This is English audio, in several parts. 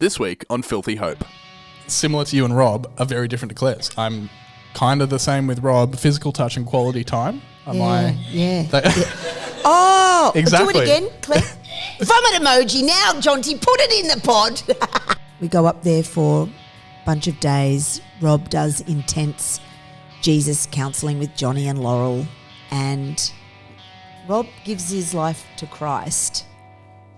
This week on Filthy Hope. Similar to you and Rob, are very different to Claire's. I'm kind of the same with Rob. Physical touch and quality time. Yeah. Oh, exactly. Do it again, Claire. Vomit emoji now, Jonty. Put it in the pod. We go up there for a bunch of days. Rob does intense Jesus counselling with Johnny and Laurel, and Rob gives his life to Christ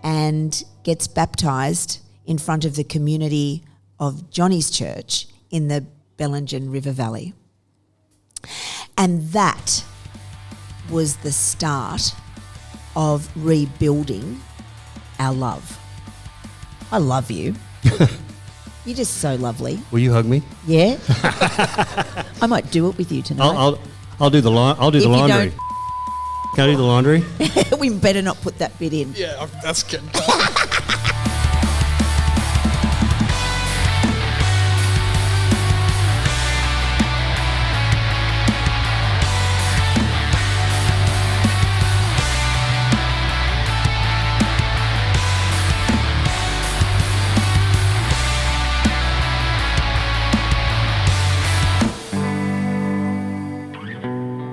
and gets baptised in front of the community of Johnny's church in the Bellingen River Valley. And that was the start of rebuilding our love. I love you. You're just so lovely. Will you hug me? Yeah. I might do it with you tonight. I'll do the laundry. Can I do the laundry? We better not put that bit in. Yeah, that's good.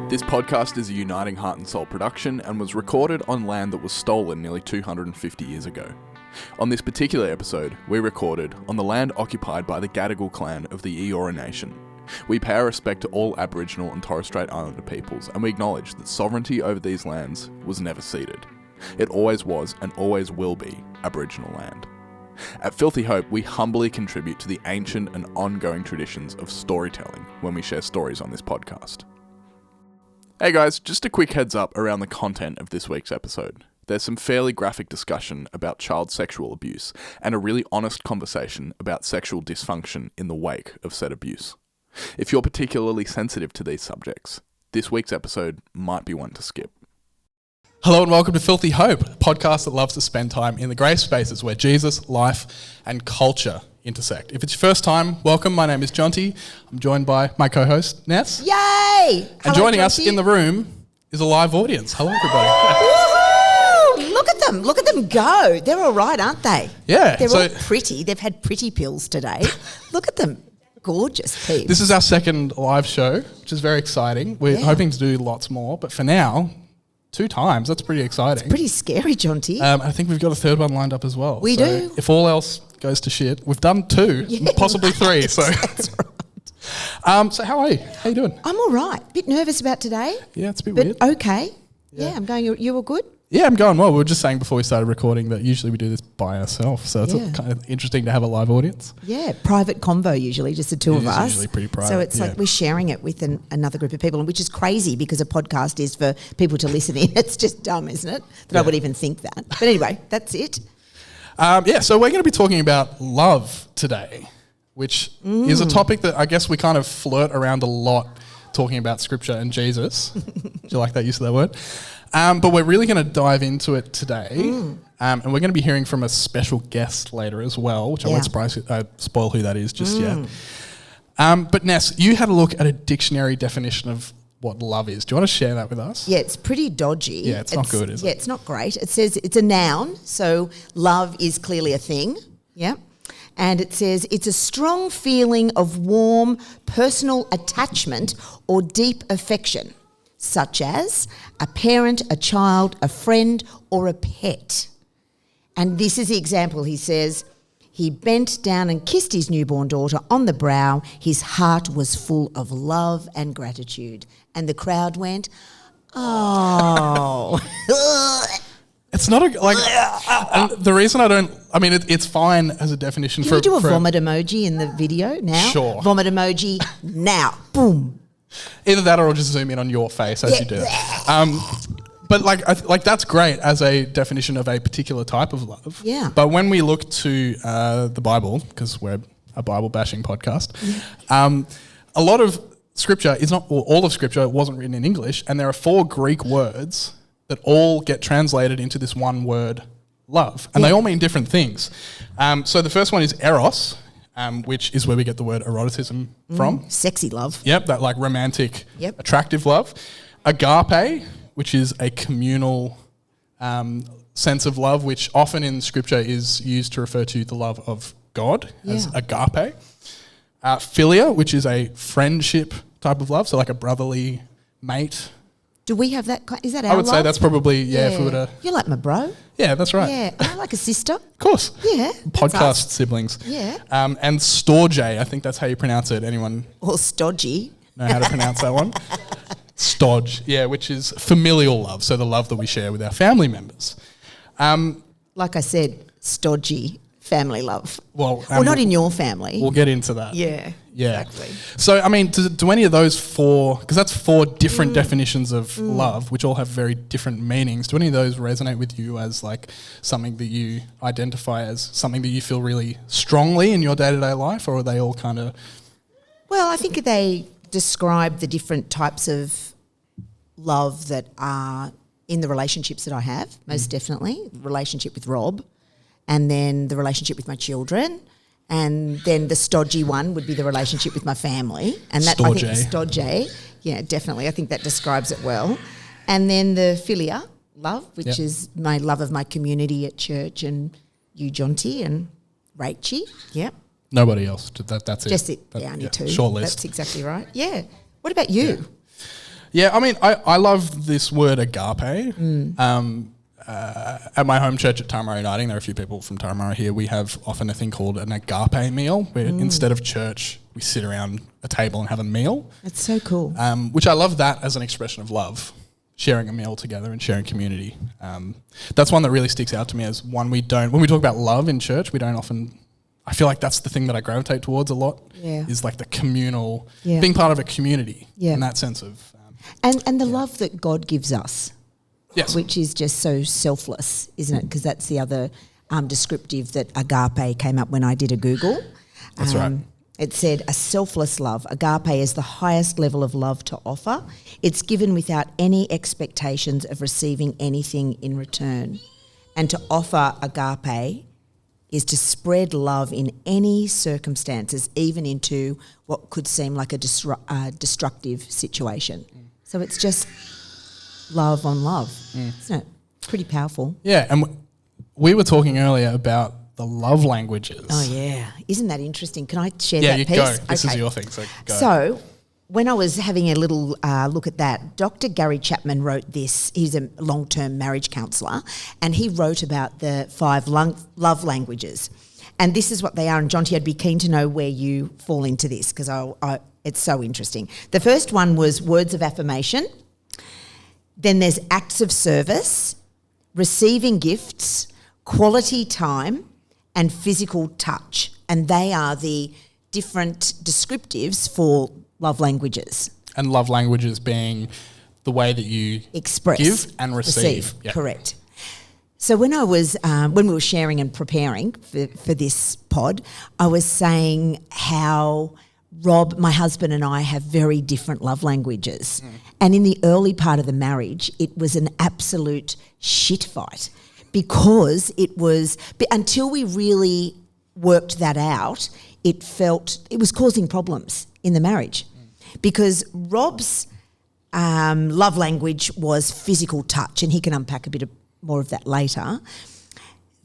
This podcast is a Uniting Heart and Soul production and was recorded on land that was stolen nearly 250 years ago. On this particular episode, we recorded on the land occupied by the Gadigal clan of the Eora Nation. We pay our respect to all Aboriginal and Torres Strait Islander peoples, and we acknowledge that sovereignty over these lands was never ceded. It always was and always will be Aboriginal land. At Filthy Hope, we humbly contribute to the ancient and ongoing traditions of storytelling when we share stories on this podcast. Hey guys, just a quick heads up around the content of this week's episode. There's some fairly graphic discussion about child sexual abuse and a really honest conversation about sexual dysfunction in the wake of said abuse. If you're particularly sensitive to these subjects, this week's episode might be one to skip. Hello and welcome to Filthy Hope, a podcast that loves to spend time in the grey spaces where Jesus, life and culture intersect. If it's your first time, welcome. My name is Jonty. I'm joined by my co-host, Ness. Yay! And joining us in the room is a live audience. Hello, everybody. Woohoo! Look at them go. They're all right, aren't they? Yeah. They're all pretty. They've had pretty pills today. Look at them. Gorgeous peeps. This is our second live show, which is very exciting. We're hoping to do lots more, but for now, 2 times. That's pretty exciting. It's pretty scary, Jonty. I think we've got a third one lined up as well. We do. If all else goes to shit, we've done 2, possibly 3. So That's right. So how are you? How you doing? I'm all right. Bit nervous about today. Yeah, it's a bit but weird. Okay. Yeah, I'm going. You all good? Yeah, I'm going well. We were just saying before we started recording that usually we do this by ourselves, so it's kind of interesting to have a live audience. Yeah, private convo usually, just the two of us. It's usually pretty private. So it's like we're sharing it with another group of people, and which is crazy because a podcast is for people to listen in. It's just dumb, isn't it? That I would even think that. But anyway, that's it. So we're going to be talking about love today, which is a topic that I guess we kind of flirt around a lot, talking about scripture and Jesus. Do you like that use of that word? But we're really going to dive into it today, and we're going to be hearing from a special guest later as well, which I won't spoil who that is just yet. But Ness, you had a look at a dictionary definition of what love is. Do you want to share that with us? Yeah, it's pretty dodgy. Yeah, it's not good, is it? Yeah, it's not great. It says it's a noun, so love is clearly a thing. Yeah. And it says it's a strong feeling of warm personal attachment or deep affection, such as a parent, a child, a friend, or a pet. And this is the example. He says, he bent down and kissed his newborn daughter on the brow. His heart was full of love and gratitude. And the crowd went, oh. It's not and the reason it's fine as a definition. Can you do a vomit emoji in the video now? Sure. Vomit emoji now. Boom. Either that or I'll just zoom in on your face as you do it. But that's great as a definition of a particular type of love. Yeah. But when we look to the Bible, because we're a Bible bashing podcast, a lot of scripture is not, or all of scripture wasn't written in English, and there are 4 Greek words that all get translated into this one word, love, and they all mean different things. So the first one is eros, which is where we get the word eroticism from. Sexy love. Yep, that like romantic, attractive love. Agape, which is a communal sense of love, which often in scripture is used to refer to the love of God as Yeah. agape. Philia, which is a friendship type of love, so like a brotherly mate. Do we have that? Is that our I would say love? that's probably, if we were to... You're like my bro. Yeah, that's right. Yeah. Am I like a sister? Of course. Yeah. that's Podcast us. siblings. Yeah. And Storge, I think that's how you pronounce it. Anyone Or stodgy. know how to pronounce that one? Stodge, yeah, which is familial love, so the love that we share with our family members. Like I said, stodgy family love. Well, not in your family. We'll get into that. Yeah. Yeah. Exactly. So, I mean, do any of those four, because that's four different definitions of love, which all have very different meanings, do any of those resonate with you as like something that you identify as something that you feel really strongly in your day-to-day life, or are they all kind of... Well, I think they describe the different types of love that are in the relationships that I have, most definitely. The relationship with Rob, and then the relationship with my children, and then the stodgy one would be the relationship with my family. And that, I think, stodgy, yeah, definitely. I think that describes it well. And then the philia love, which is my love of my community at church, and you, Jonty, and Rachie. Yep. Nobody else. That's it. Just it. Yeah, only two. Short list. That's exactly right. Yeah. What about you? Yeah, I mean, I love this word agape. At my home church at Taramara Uniting, there are a few people from Taramara here, we have often a thing called an agape meal, where instead of church, we sit around a table and have a meal. That's so cool. Which I love that as an expression of love, sharing a meal together and sharing community. That's one that really sticks out to me as one when we talk about love in church, we don't often... I feel like that's the thing that I gravitate towards a lot, is like the communal, being part of a community in that sense of... and the love that God gives us, which is just so selfless, isn't it? Because that's the other descriptive that agape came up when I did a Google. That's right. It said, a selfless love. Agape is the highest level of love to offer. It's given without any expectations of receiving anything in return. And to offer agape is to spread love in any circumstances, even into what could seem like a destructive situation. So it's just love on love, isn't it? Pretty powerful. Yeah, and we were talking earlier about the love languages. Oh, yeah. Isn't that interesting? Can I share Yeah, that you piece? go. This is your thing, so go. So when I was having a little look at that, Dr. Gary Chapman wrote this. He's a long-term marriage counsellor, and he wrote about the 5 love languages. And this is what they are. And Jonty, I'd be keen to know where you fall into this, because it's so interesting. The first one was words of affirmation. Then there's acts of service, receiving gifts, quality time, and physical touch. And they are the different descriptives for love languages. And love languages being the way that you express, give and receive. Yep. Correct. So when I was when we were sharing and preparing for this pod, I was saying how Rob, my husband, and I have very different love languages. And in the early part of the marriage, it was an absolute shit fight, because it was, until we really worked that out, it was causing problems in the marriage, because Rob's love language was physical touch, and he can unpack a bit more of that later.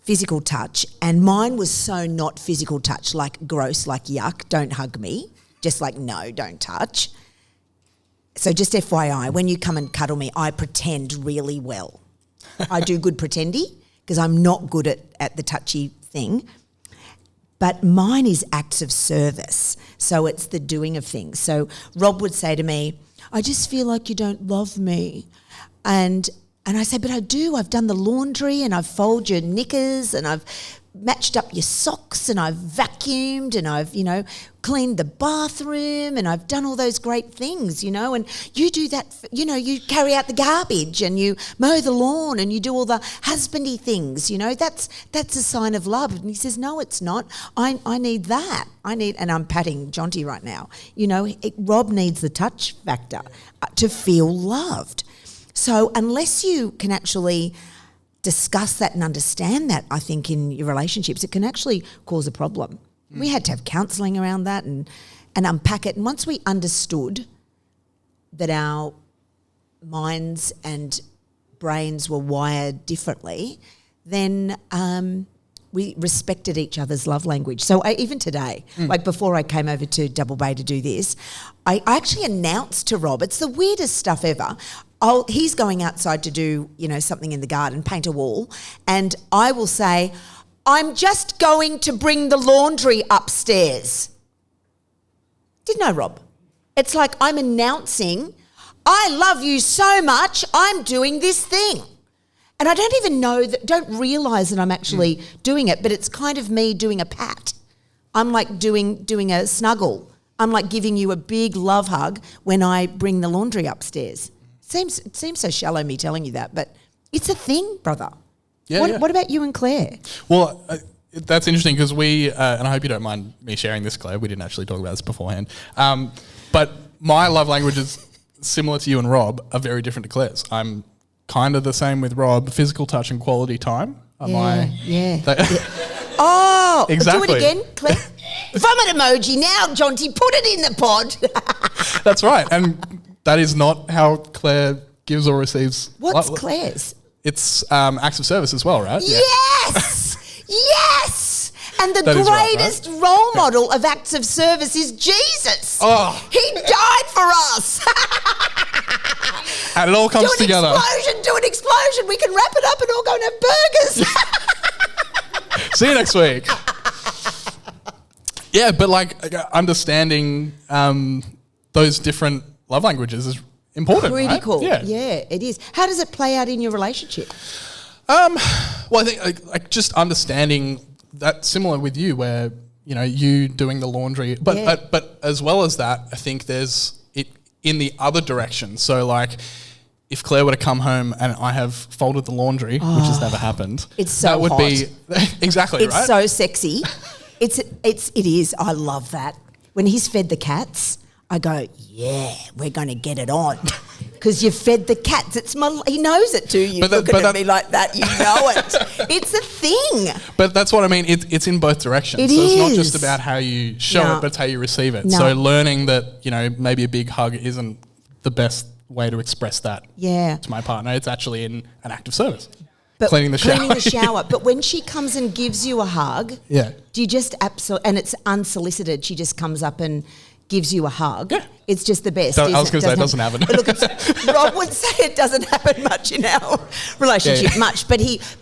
Physical touch, and mine was so not physical touch, like gross, like yuck, don't hug me, just like no, don't touch. So just FYI, when you come and cuddle me, I pretend really well. I do good pretendy, because I'm not good at the touchy thing. But mine is acts of service, so it's the doing of things. So Rob would say to me, I just feel like you don't love me. And I say, but I do. I've done the laundry, and I've folded your knickers, and I've matched up your socks, and I've vacuumed, and I've, cleaned the bathroom, and I've done all those great things, and you do that, you carry out the garbage, and you mow the lawn, and you do all the husbandy things, that's a sign of love. And he says, no, it's not. I need that. And I'm patting Jonty right now. Rob needs the touch factor to feel loved. So unless you can actually discuss that and understand that, I think, in your relationships, it can actually cause a problem. We had to have counselling around that and unpack it. And once we understood that our minds and brains were wired differently, then we respected each other's love language. So even today, like before I came over to Double Bay to do this, I actually announced to Rob, it's the weirdest stuff ever. He's going outside to do, something in the garden, paint a wall, and I will say, I'm just going to bring the laundry upstairs. Didn't know, Rob? It's like I'm announcing, I love you so much, I'm doing this thing. And I don't even don't realise that I'm actually doing it, but it's kind of me doing a pat. I'm like doing a snuggle. I'm like giving you a big love hug when I bring the laundry upstairs. It seems so shallow me telling you that, but it's a thing, brother. Yeah, What about you and Claire? Well, that's interesting because we, and I hope you don't mind me sharing this, Claire, we didn't actually talk about this beforehand, but my love languages, similar to you and Rob, are very different to Claire's. I'm kind of the same with Rob, physical touch and quality time. Oh, exactly. Do it again, Claire. Vomit emoji now, Jonty, put it in the pod. That's right, and that is not how Claire gives or receives. What's Claire's? It's acts of service as well, right? Yes! Yes! And the That is right, greatest role model of acts of service is Jesus. Oh. He died for us. And it all comes together. Do an explosion. We can wrap it up and all go and have burgers. See you next week. Yeah, but like understanding those different love languages is important. Pretty cool. Yeah, it is. How does it play out in your relationship? Well, I think like just understanding that, similar with you, where you doing the laundry, but as well as that, I think there's it in the other direction. So like, if Claire were to come home and I have folded the laundry, which has never happened, it's so that would hot. be exactly it's right. So sexy. It is. I love that. When he's fed the cats, I go, yeah, we're going to get it on. Because you've fed the cats. He knows it too. You looking at me like that, you know it. It's a thing. But that's what I mean. It's in both directions. It's not just about how you show it, but it's how you receive it. No. So learning that, maybe a big hug isn't the best way to express that to my partner. It's actually in an act of service. But cleaning the shower. But when she comes and gives you a hug, do you just and it's unsolicited, she just comes up and gives you a hug. Yeah. It's just the best. I was going to say it doesn't happen. Look, Rob would say it doesn't happen much in our relationship,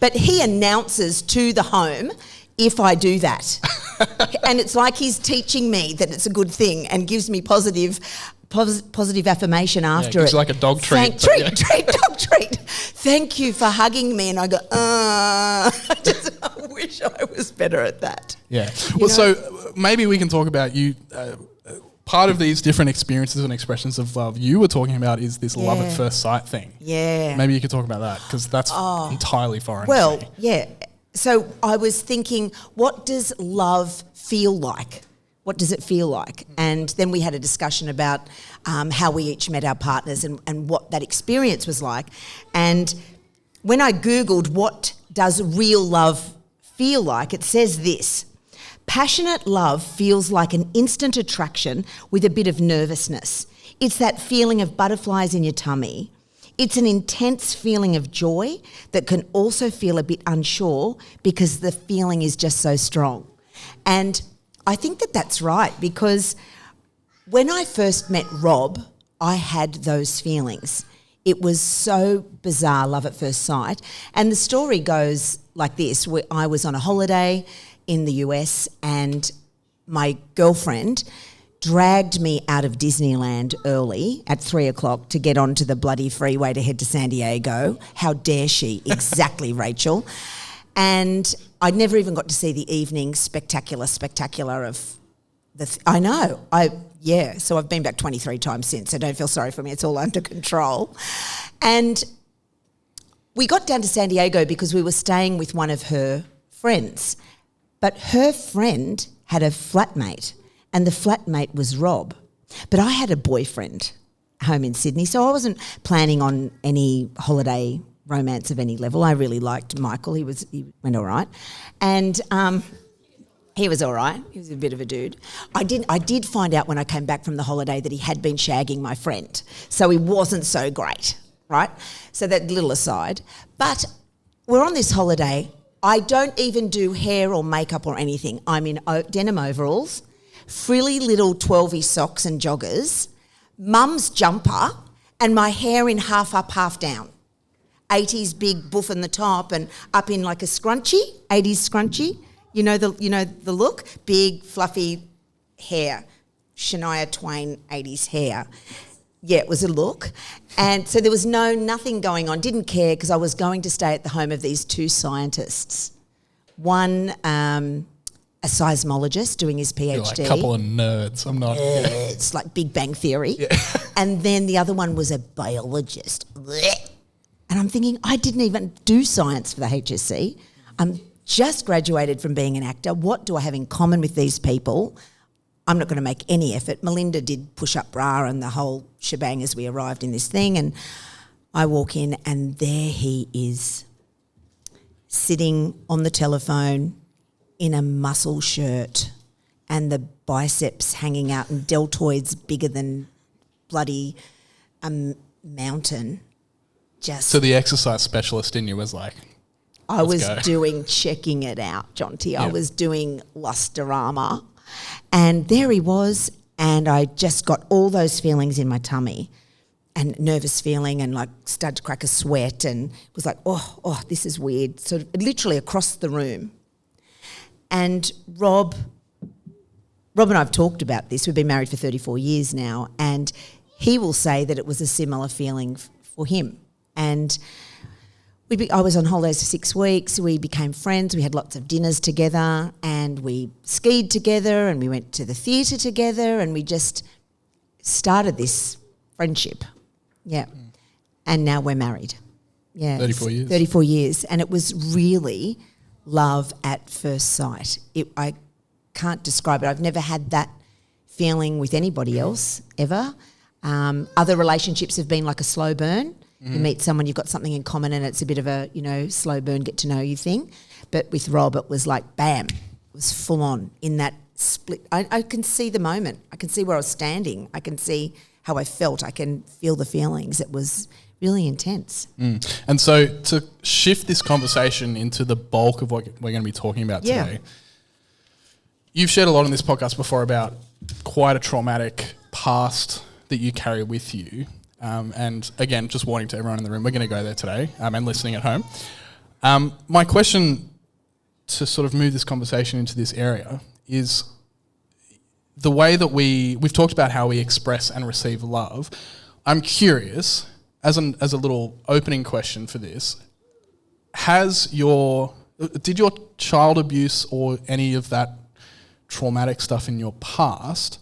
but he announces to the home if I do that. And it's like he's teaching me that it's a good thing and gives me positive affirmation after it. It's like a dog treat. Dog treat. Thank you for hugging me. And I go, I wish I was better at that. Yeah. Well, so maybe we can talk about you. Part of these different experiences and expressions of love you were talking about is this love at first sight thing. Yeah. Maybe you could talk about that because that's entirely foreign. Well, yeah. So I was thinking, what does love feel like? What does it feel like? And then we had a discussion about how we each met our partners and what that experience was like. And when I Googled what does real love feel like, it says this: passionate love feels like an instant attraction with a bit of nervousness. It's that feeling of butterflies in your tummy. It's an intense feeling of joy that can also feel a bit unsure because the feeling is just so strong. And I think that that's right, because when I first met Rob, I had those feelings. It was so bizarre, love at first sight. And the story goes like this. I was on a holiday in the US and my girlfriend dragged me out of Disneyland early at 3:00 to get onto the bloody freeway to head to San Diego. How dare she? Exactly, Rachel. And I never even got to see the evening spectacular of I know. So I've been back 23 times since, so don't feel sorry for me. It's all under control. And we got down to San Diego because we were staying with one of her friends. But her friend had a flatmate, and the flatmate was Rob. But I had a boyfriend home in Sydney, so I wasn't planning on any holiday romance of any level. I really liked Michael. He went all right. And he was all right. He was a bit of a dude. I did find out when I came back from the holiday that he had been shagging my friend. So he wasn't so great, right? So that little aside. But we're on this holiday. I don't even do hair or makeup or anything. I'm in denim overalls, frilly little 12-y socks and joggers, mum's jumper, and my hair in half up, half down. 80s big boof in the top and up in like a scrunchie, 80s scrunchie. You know the look? Big, fluffy hair. Shania Twain 80s hair. Yeah, it was a look. And so there was nothing going on. Didn't care because I was going to stay at the home of these two scientists. One, a seismologist doing his PhD. You're like a couple of nerds. I'm not. It's like Big Bang Theory. Yeah. And then the other one was a biologist. And I'm thinking, I didn't even do science for the HSC. I'm just graduated from being an actor. What do I have in common with these people? I'm not going to make any effort. Melinda did push-up bra and the whole shebang as we arrived in this thing, and I walk in and there he is, sitting on the telephone in a muscle shirt and the biceps hanging out and deltoids bigger than bloody mountain. So the exercise specialist in you was like, I was doing checking it out, Jonty. Yeah. I was doing Lusterama. And there he was, and I just got all those feelings in my tummy and nervous feeling and like started to crack a sweat and was like, oh, this is weird. So literally across the room. And Rob and I have talked about this. We've been married for 34 years now, and he will say that it was a similar feeling for him. And I was on holidays for 6 weeks. We became friends. We had lots of dinners together and we skied together and we went to the theatre together and we just started this friendship. Yeah. And now we're married. Yeah. 34 years. 34 years. And it was really love at first sight. I can't describe it. I've never had that feeling with anybody else ever. Other relationships have been like a slow burn. You meet someone, you've got something in common and it's a bit of a, slow burn, get to know you thing. But with Rob, it was like, bam, it was full on in that split. I can see the moment. I can see where I was standing. I can see how I felt. I can feel the feelings. It was really intense. And so to shift this conversation into the bulk of what we're going to be talking about today, you've shared a lot on this podcast before about quite a traumatic past that you carry with you. And again, just warning to everyone in the room, we're going to go there today and listening at home. My question to sort of move this conversation into this area is the way that we've talked about how we express and receive love. I'm curious, as a little opening question for this, did your child abuse or any of that traumatic stuff in your past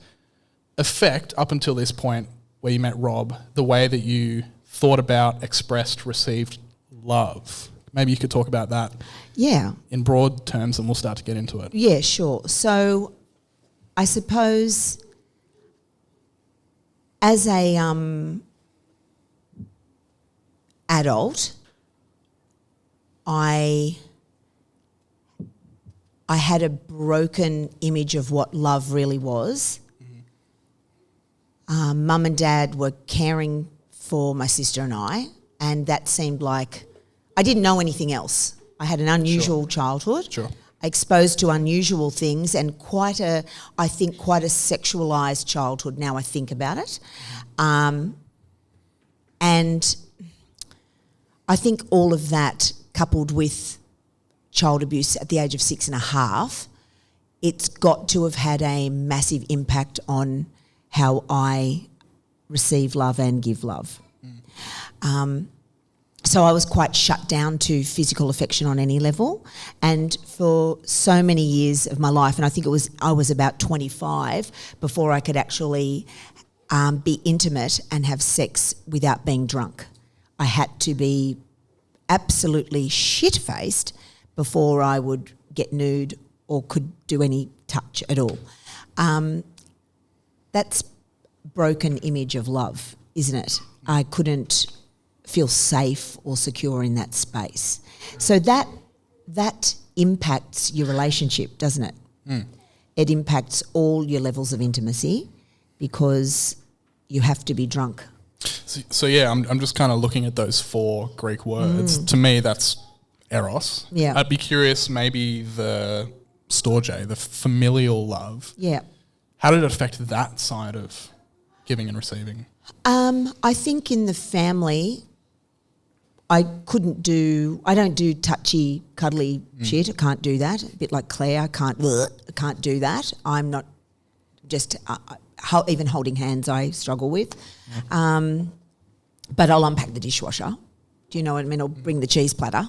affect, up until this point, where you met Rob, the way that you thought about, expressed, received love? Maybe you could talk about that. Yeah. In broad terms, and we'll start to get into it. Yeah, sure. So I suppose as a adult, I had a broken image of what love really was. Mum and Dad were caring for my sister and I, and that seemed like I didn't know anything else. I had an unusual childhood. Sure. Exposed to unusual things and quite a sexualised childhood now I think about it. And I think all of that coupled with child abuse at the age of 6.5, it's got to have had a massive impact on how I receive love and give love. So I was quite shut down to physical affection on any level, and for so many years of my life, and I think I was about 25 before I could actually be intimate and have sex without being drunk. I had to be absolutely shit-faced before I would get nude or could do any touch at all. That's broken image of love, isn't it? I couldn't feel safe or secure in that space. So that impacts your relationship, doesn't it? It impacts all your levels of intimacy because you have to be drunk. So yeah, I'm just kind of looking at those 4 Greek words. To me, that's eros. Yeah. I'd be curious, maybe the storge, the familial love. Yeah. How did it affect that side of giving and receiving? I think in the family, I don't do touchy, cuddly shit. I can't do that. A bit like Claire, I can't do that. I'm not just, even holding hands I struggle with. But I'll unpack the dishwasher. Do you know what I mean? I'll bring the cheese platter.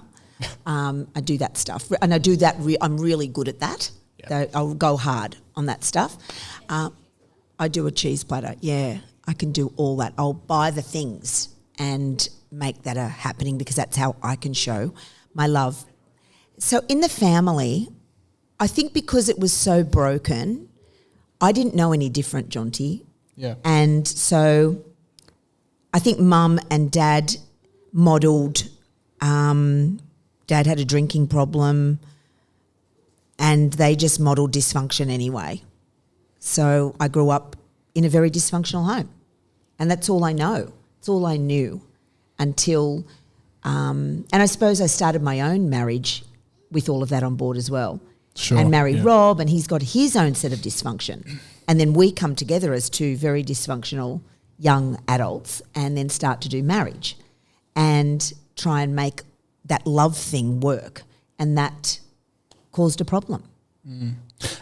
I do that stuff. And I do that, I'm really good at that. Yeah. I'll go hard on that stuff. I do a cheese platter, yeah. I can do all that. I'll buy the things and make that a happening because that's how I can show my love. So in the family, I think because it was so broken, I didn't know any different, Jonty. Yeah. And so I think Mum and Dad modelled, Dad had a drinking problem and they just modelled dysfunction anyway. So I grew up in a very dysfunctional home. And that's all I know. It's all I knew until, and I suppose I started my own marriage with all of that on board as well. Sure. And married Rob, and he's got his own set of dysfunction. And then we come together as two very dysfunctional young adults and then start to do marriage and try and make that love thing work. And that caused a problem.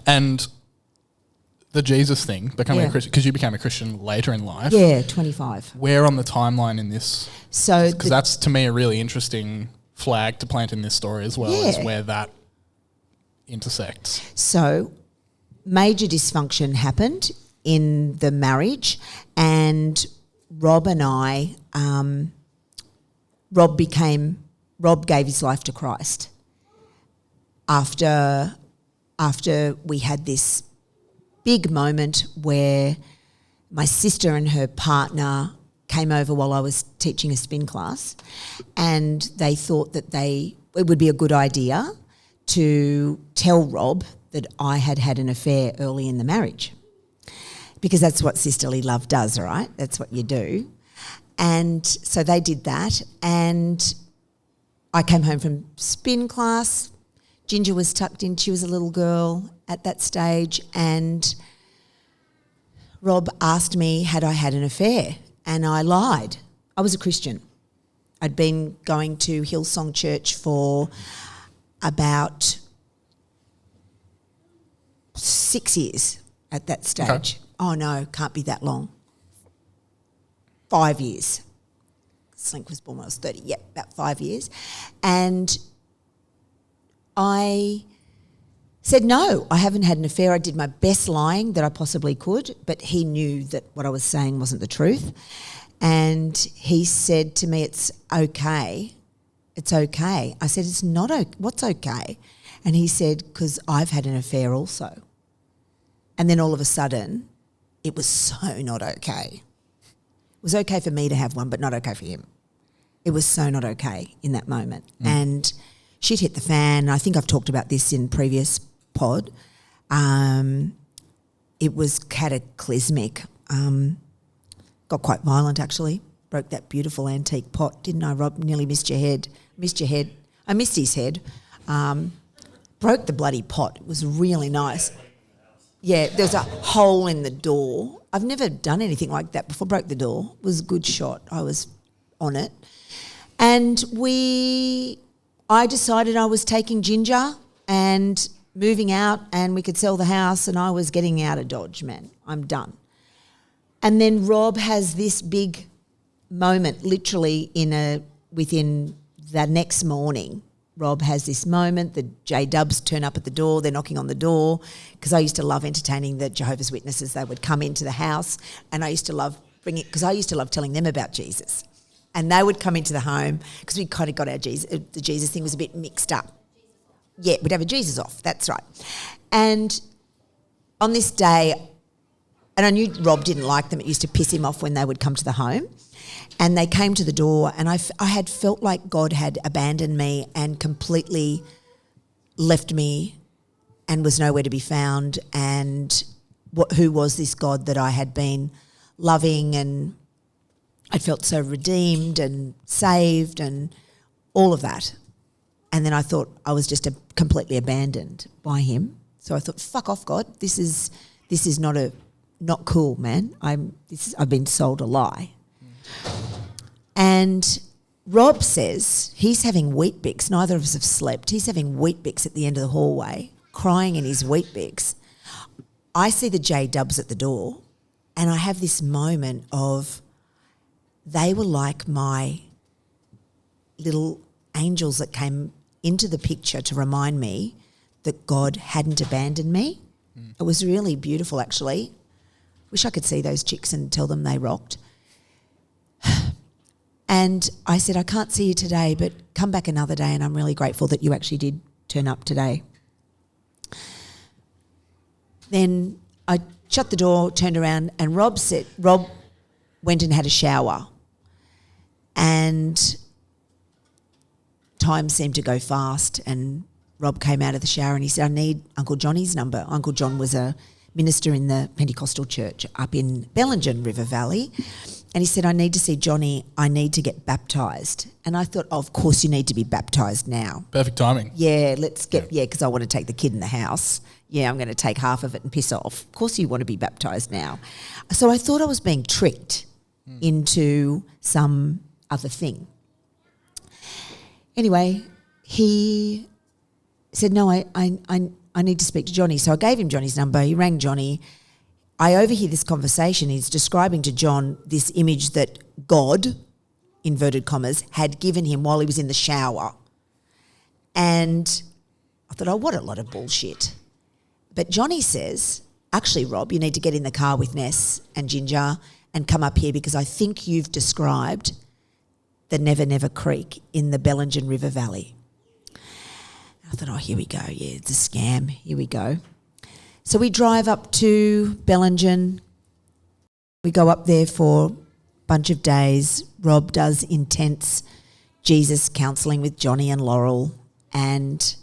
And the Jesus thing, becoming a Christian, because you became a Christian later in life. Yeah, 25. Where on the timeline in this? So Because that's, to me, a really interesting flag to plant in this story as well, is where that intersects. So major dysfunction happened in the marriage and Rob and I, Rob gave his life to Christ after we had this big moment where my sister and her partner came over while I was teaching a spin class and they thought that it would be a good idea to tell Rob that I had had an affair early in the marriage because that's what sisterly love does, right? That's what you do. And so they did that and I came home from spin class. Ginger was tucked in. She was a little girl at that stage and Rob asked me had I had an affair and I lied. I was a Christian. I'd been going to Hillsong Church for about 6 years at that stage. Okay. Oh no, can't be that long. 5 years. Slink was born when I was 30. Yep, about 5 years. And I said, no, I haven't had an affair. I did my best lying that I possibly could, but he knew that what I was saying wasn't the truth. And he said to me, it's okay. It's okay. I said, it's not okay. What's okay? And he said, because I've had an affair also. And then all of a sudden, it was so not okay. It was okay for me to have one, but not okay for him. It was so not okay in that moment. And shit hit the fan. I think I've talked about this in previous pod. It was cataclysmic. Got quite violent actually. Broke that beautiful antique pot, didn't I, Rob? Nearly missed your head. I missed his head. Broke the bloody pot. It was really nice. Yeah, there was a hole in the door. I've never done anything like that before. Broke the door. It was a good shot. I was on it. And I decided I was taking Ginger and moving out and we could sell the house and I was getting out of Dodge, man. I'm done. And then Rob has this big moment literally within the next morning. Rob has this moment, the J-Dubs turn up at the door, they're knocking on the door because I used to love entertaining the Jehovah's Witnesses. They would come into the house and I used to love telling them about Jesus. And they would come into the home because we kind of got the Jesus thing was a bit mixed up. Yeah, we'd have a Jesus off, that's right. And on this day, and I knew Rob didn't like them, it used to piss him off when they would come to the home. And they came to the door and I had felt like God had abandoned me and completely left me and was nowhere to be found. And who was this God that I had been loving and I felt so redeemed and saved and all of that. And then I thought I was just completely abandoned by him. So I thought, fuck off, God. This is not cool, man. I've been sold a lie. And Rob says he's having Weet-Bix. Neither of us have slept. He's having Weet-Bix at the end of the hallway, crying in his Weet-Bix. I see the J-dubs at the door, and I have this moment of they were like my little angels that came into the picture to remind me that God hadn't abandoned me. It was really beautiful, actually. Wish I could see those chicks and tell them they rocked. And I said, I can't see you today, but come back another day, and I'm really grateful that you actually did turn up today. Then I shut the door, turned around, and Rob went and had a shower. And time seemed to go fast, and Rob came out of the shower and he said, I need Uncle Johnny's number. Uncle John was a minister in the Pentecostal church up in Bellingen River Valley. And he said, I need to see Johnny. I need to get baptised. And I thought, of course you need to be baptised now. Perfect timing. Yeah, because I want to take the kid in the house. Yeah, I'm going to take half of it and piss off. Of course you want to be baptised now. So I thought I was being tricked into some other thing. Anyway, he said, no, I need to speak to Johnny. So I gave him Johnny's number. He rang Johnny. I overhear this conversation. He's describing to John this image that God, inverted commas, had given him while he was in the shower. And I thought, oh, what a lot of bullshit. But Johnny says, actually, Rob, you need to get in the car with Ness and Ginger and come up here because I think you've described the Never Never Creek in the Bellingen River Valley. I thought, oh, here we go. Yeah, it's a scam. Here we go. So we drive up to Bellingen. We go up there for a bunch of days. Rob does intense Jesus counselling with Jonty and Laurel. And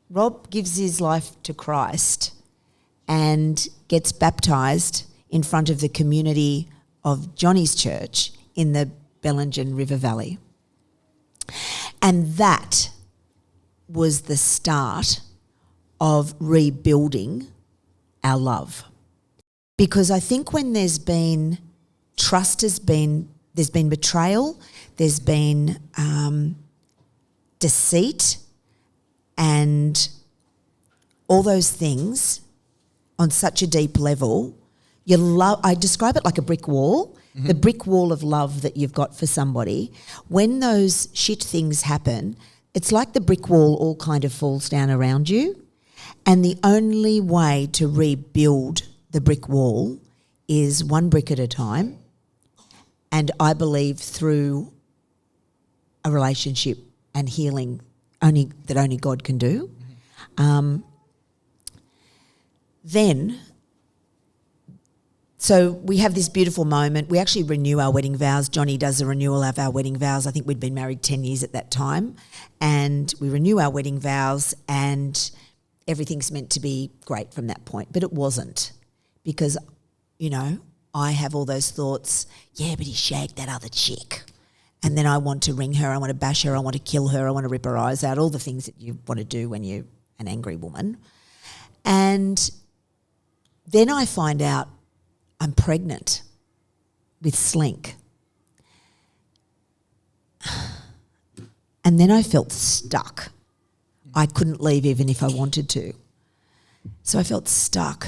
Rob gives his life to Christ and gets baptised in front of the community of Johnny's church in the Bellingen River Valley. And that was the start of rebuilding our love. Because I think when there's been trust, there's been betrayal, there's been deceit and all those things on such a deep level, I describe it like a brick wall. The brick wall of love that you've got for somebody, when those shit things happen, it's like the brick wall all kind of falls down around you. And the only way to rebuild the brick wall is one brick at a time. And I believe through a relationship and healing that only God can do. So we have this beautiful moment. We actually renew our wedding vows. Johnny does a renewal of our wedding vows. I think we'd been married 10 years at that time. And we renew our wedding vows and everything's meant to be great from that point. But it wasn't because, I have all those thoughts, yeah, but he shagged that other chick. And then I want to ring her, I want to bash her, I want to kill her, I want to rip her eyes out, all the things that you want to do when you're an angry woman. And then I find out I'm pregnant with Slink. And then I felt stuck. I couldn't leave even if I wanted to. So I felt stuck.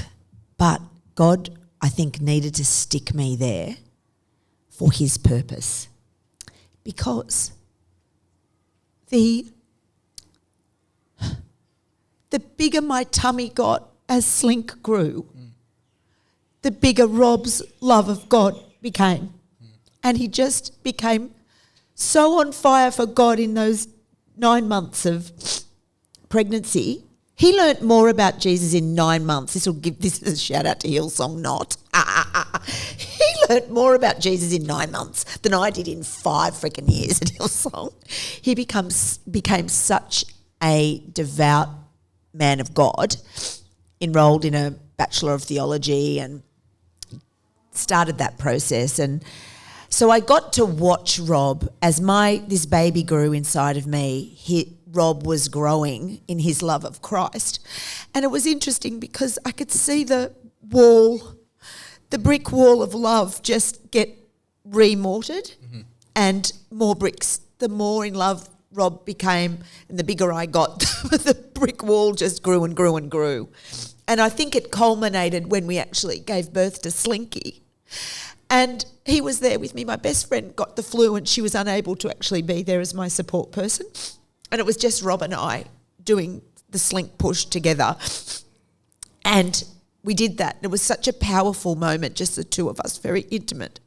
But God, I think, needed to stick me there for his purpose. Because the bigger my tummy got as Slink grew, the bigger Rob's love of God became. And he just became so on fire for God in those 9 months of pregnancy. He learnt more about Jesus in 9 months. This is a shout out to Hillsong, not. He learnt more about Jesus in 9 months than I did in 5 freaking years at Hillsong. He became such a devout man of God, enrolled in a Bachelor of Theology and started that process. And so I got to watch Rob as this baby grew inside of me. Rob was growing in his love of Christ. And it was interesting because I could see the brick wall of love just get remortared and more bricks. The more in love Rob became and the bigger I got, the brick wall just grew and grew and grew. And I think it culminated when we actually gave birth to Slinky. And he was there with me. My best friend got the flu and she was unable to actually be there as my support person. And it was just Rob and I doing the slink push together. And we did that. It was such a powerful moment, just the two of us, very intimate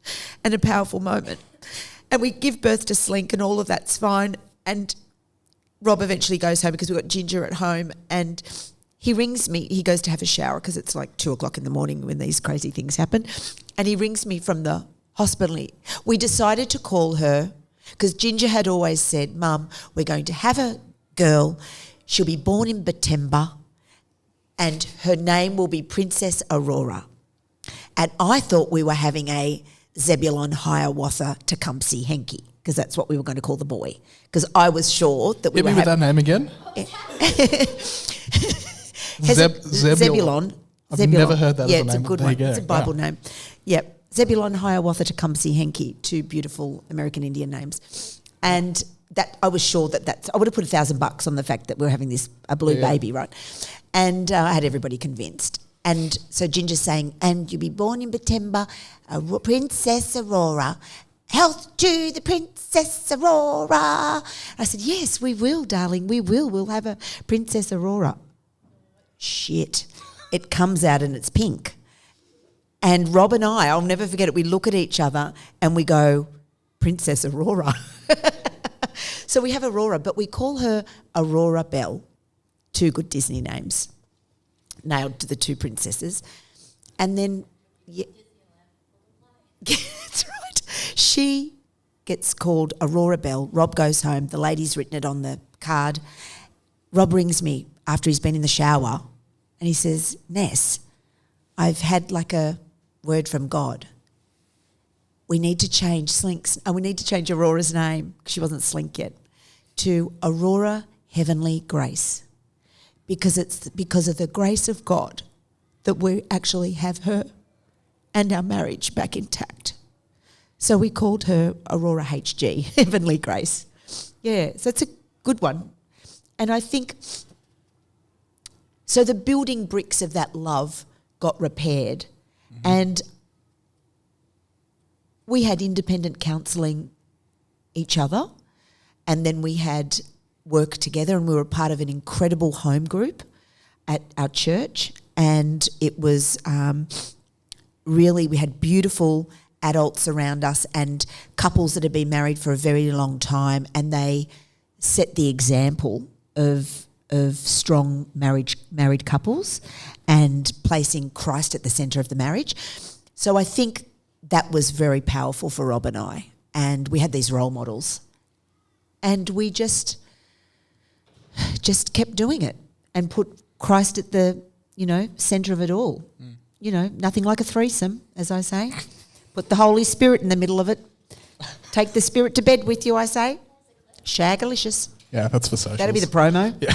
and a powerful moment. And we give birth to Slink and all of that's fine. And Rob eventually goes home because we've got Ginger at home and he rings me. He goes to have a shower because it's like 2:00 in the morning when these crazy things happen. And he rings me from the hospital. We decided to call her because Ginger had always said, Mum, we're going to have a girl. She'll be born in September and her name will be Princess Aurora. And I thought we were having a Zebulon Hiawatha Tecumseh Henke because that's what we were going to call the boy. Because I was sure that we Hit were me with that name again. Zebulon. I've never heard that as a name. It's a good There one. you go. It's a Bible name. Yep. Zebulon Hiawatha Tecumseh Henke, two beautiful American Indian names. And that I was sure that's, I would have put $1,000 on the fact that we were having a blue baby, right? And I had everybody convinced. And so Ginger's saying, and you'll be born in September, Princess Aurora. Health to the Princess Aurora. I said, yes, we will, darling, we will. We'll have a Princess Aurora. Shit. It comes out and it's pink. And Rob and I'll never forget it, we look at each other and we go, Princess Aurora. So we have Aurora, but we call her Aurora Belle. Two good Disney names. Nailed to the two princesses. And then, that's right. She gets called Aurora Belle. Rob goes home. The lady's written it on the card. Rob rings me after he's been in the shower and he says, Ness, I've had like a word from God. We need to change Slink's, we need to change Aurora's name, because she wasn't Slink yet, to Aurora Heavenly Grace. Because it's because of the grace of God that we actually have her and our marriage back intact. So we called her Aurora HG, Heavenly Grace. Yeah, so it's a good one. And I think, so the building bricks of that love got repaired. And we had independent counselling each other, and then we had work together, and we were part of an incredible home group at our church, and it was really, we had beautiful adults around us and couples that had been married for a very long time, and they set the example of strong married couples and placing Christ at the centre of the marriage. So I think that was very powerful for Rob and I, and we had these role models, and we just kept doing it and put Christ at the, centre of it all. Nothing like a threesome, as I say. Put the Holy Spirit in the middle of it. Take the Spirit to bed with you, I say. Shagalicious. Yeah, that's for socials. That'll be the promo. Yeah.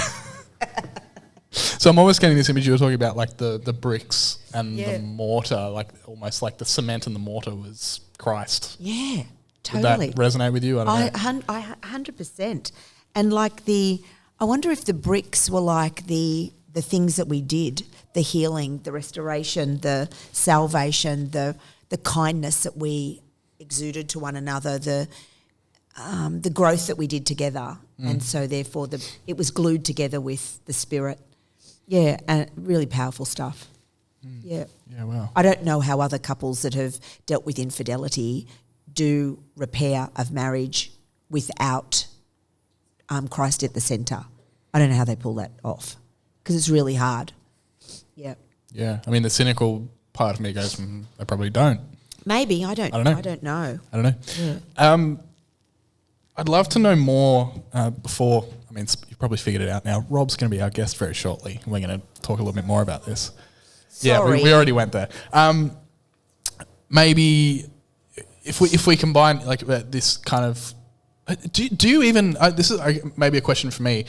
So I'm almost getting this image you were talking about, like the bricks and the mortar, like almost like the cement and the mortar was Christ. Yeah, totally. Did that resonate with you? I don't know. 100%. And like I wonder if the bricks were like the things that we did, the healing, the restoration, the salvation, the kindness that we exuded to one another, the growth that we did together. And so therefore it was glued together with the Spirit. Yeah, and really powerful stuff. Yeah. Yeah, wow. I don't know how other couples that have dealt with infidelity do repair of marriage without Christ at the centre. I don't know how they pull that off because it's really hard. Yeah. Yeah, I mean, the cynical part of me goes, they probably don't. Maybe, I don't know. I don't know. Yeah. I'd love to know more before, you've probably figured it out now. Rob's going to be our guest very shortly. We're going to talk a little bit more about this. Sorry. Yeah, we already went there. Maybe if we combine like this kind of Do you even, this is maybe a question for me,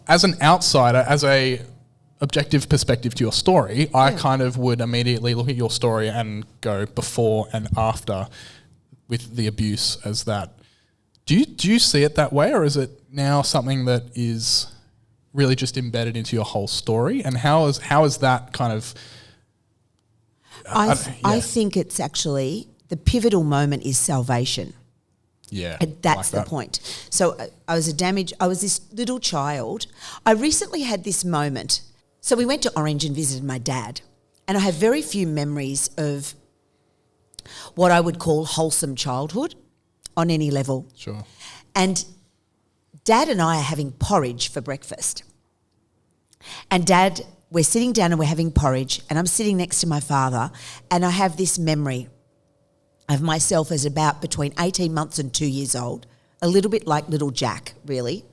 as an outsider, as a objective perspective to your story, I kind of would immediately look at your story and go before and after with the abuse as that. Do you see it that way, or is it now something that is really just embedded into your whole story? And how is that kind of... I think it's actually, the pivotal moment is salvation. Yeah. And that's the point. So I was this little child. I recently had this moment. So we went to Orange and visited my dad, and I have very few memories of what I would call wholesome childhood on any level. Sure. And Dad and I are having porridge for breakfast. And Dad, we're sitting down and we're having porridge, and I'm sitting next to my father, and I have this memory of myself as about between 18 months and 2 years old, a little bit like little Jack, really.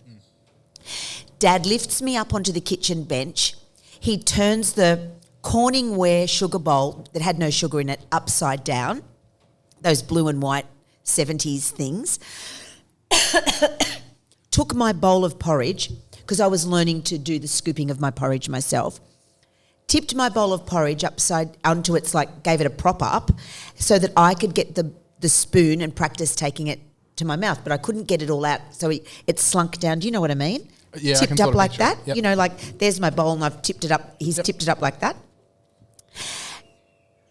Dad lifts me up onto the kitchen bench. He turns the Corningware sugar bowl that had no sugar in it upside down, those blue and white 70s things, took my bowl of porridge, because I was learning to do the scooping of my porridge myself, tipped my bowl of porridge upside onto its, gave it a prop up so that I could get the spoon and practice taking it to my mouth, but I couldn't get it all out, so it slunk down. Do you know what I mean? Yeah, tipped up like that. Yep. You know, there's my bowl and I've tipped it up. He's tipped it up like that.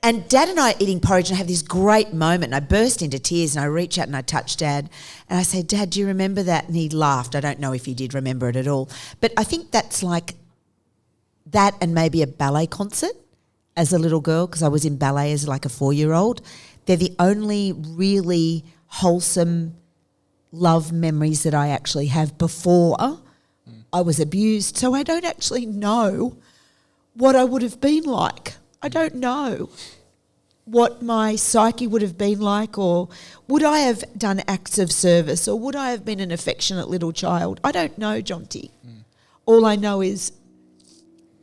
And Dad and I are eating porridge, and I have this great moment, and I burst into tears, and I reach out and I touch Dad, and I say, Dad, do you remember that? And he laughed. I don't know if he did remember it at all. But I think that's like that, and maybe a ballet concert as a little girl, because I was in ballet as like a 4-year-old. They're the only really wholesome love memories that I actually have before I was abused. So I don't actually know what I would have been like. I don't know what my psyche would have been like, or would I have done acts of service, or would I have been an affectionate little child? I don't know, Jonty. All I know is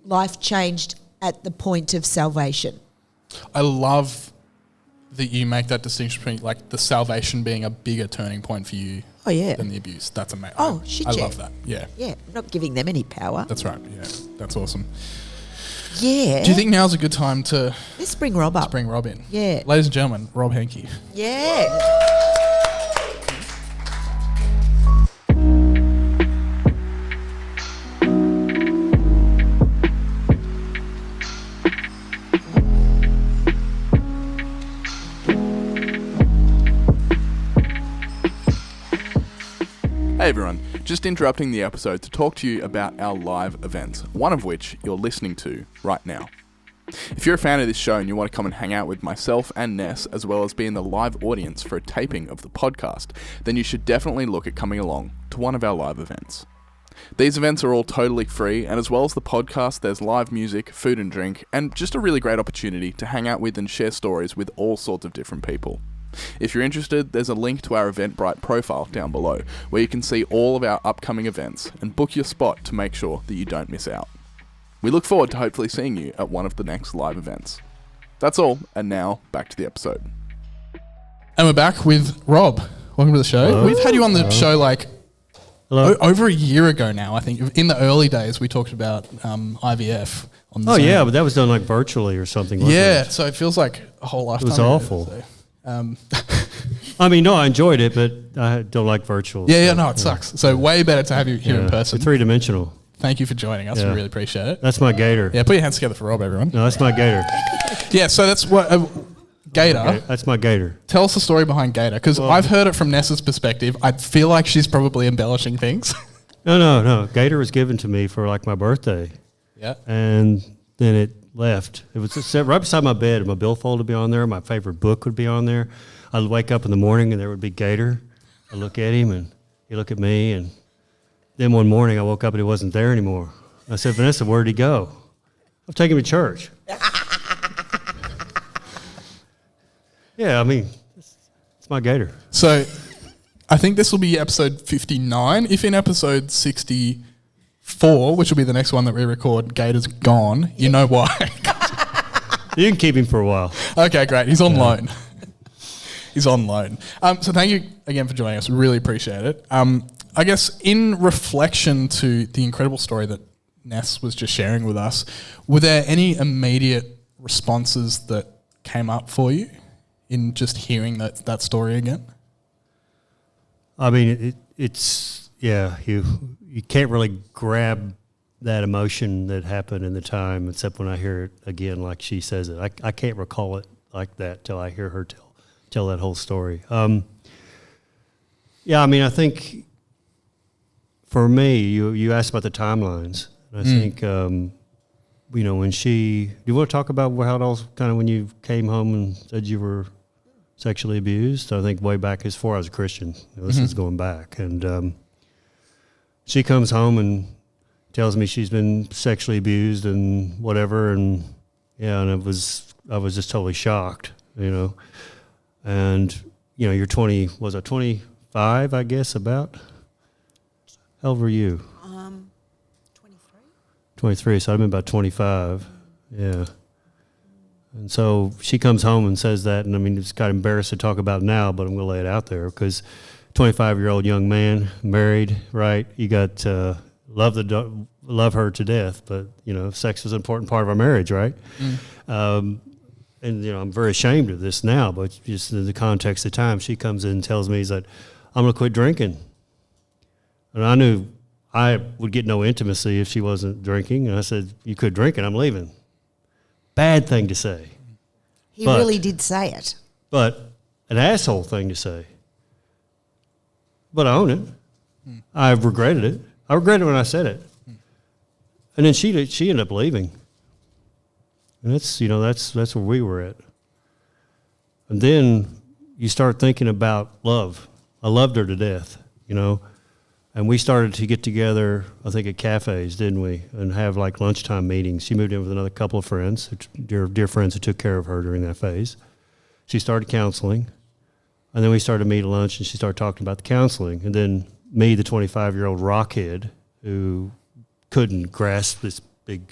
life changed at the point of salvation. I love that you make that distinction between the salvation being a bigger turning point for you than the abuse. That's amazing. Oh, shit, I yeah. love that. Yeah. Yeah, I'm not giving them any power. That's right. Yeah. That's awesome. Yeah. Do you think now's a good time to Let's bring Rob up. bring Rob in? Yeah. Ladies and gentlemen, Rob Henke. Yeah. Hey everyone, just interrupting the episode to talk to you about our live events, one of which you're listening to right now. If you're a fan of this show and you want to come and hang out with myself and Ness, as well as be in the live audience for a taping of the podcast, then you should definitely look at coming along to one of our live events. These events are all totally free, and as well as the podcast, there's live music, food and drink, and just a really great opportunity to hang out with and share stories with all sorts of different people. If you're interested, there's a link to our Eventbrite profile down below, where you can see all of our upcoming events and book your spot to make sure that you don't miss out. We look forward to hopefully seeing you at one of the next live events. That's all, and now back to the episode. And we're back with Rob. Welcome to the show. Hello. We've had you on the show Hello. over a year ago now, I think. In the early days, we talked about IVF on the Oh Zoom. yeah, but that was done virtually or something. Wasn't Yeah, it? so it feels like a whole lifetime. was ago, awful. so, I mean, no, I enjoyed it, but I don't like virtual. yeah, no, it sucks. So way better to have you here in person. It's 3-dimensional. Thank you for joining us. We Yeah. really appreciate it. That's my gator. Yeah, put your hands together for Rob, everyone. No, that's my gator. Yeah, so that's what Gator. Okay, that's my gator. Tell us the story behind Gator, because I've heard it from Nessa's perspective. I feel like she's probably embellishing things. No. Gator was given to me for my birthday, Yeah. and then it left. It was just right beside my bed. My billfold would be on there. My favorite book would be on there. I'd wake up in the morning and there would be Gator. I look at him and he look at me, and then one morning I woke up and he wasn't there anymore. I said, Vanessa, where'd he go? I'm taking him to church. Yeah, I mean, it's my gator. So I think this will be episode 59. If in episode 64, which will be the next one that we record, Gator's gone, you know why. You can keep him for a while. Okay, great. He's on loan. is on loan. So thank you again for joining us. We really appreciate it. I guess in reflection to the incredible story that Ness was just sharing with us, were there any immediate responses that came up for you in just hearing that story again? I mean, it's you can't really grab that emotion that happened in the time except when I hear it again, like she says it. I can't recall it like that till I hear her tell that whole story. Yeah, I mean, I think for me, you asked about the timelines. I think, when do you want to talk about how it all kind of when you came home and said you were sexually abused? I think way back as far as a Christian. This is going back. And she comes home and tells me she's been sexually abused and whatever. And I was just totally shocked, And, you're 25, I guess, about? How old were you? 23, so I've been about 25, yeah. And so she comes home and says that, and I mean, it's kind of embarrassed to talk about now, but I'm going to lay it out there because 25-year-old young man, married, right? You got love her to death, but, sex was an important part of our marriage, right? And, I'm very ashamed of this now, but just in the context of time, she comes in and tells me that I'm going to quit drinking. And I knew I would get no intimacy if she wasn't drinking. And I said, you quit drinking, I'm leaving. Bad thing to say. He really did say it. But an asshole thing to say. But I own it. I've regretted it. I regretted it when I said it. And then she ended up leaving. And that's where we were at. And then you start thinking about love. I loved her to death, And we started to get together, I think, at cafes, didn't we? And have like lunchtime meetings. She moved in with another couple of friends, dear friends who took care of her during that phase. She started counseling. And then we started to meet at lunch and she started talking about the counseling. And then me, the 25-year-old rockhead who couldn't grasp this big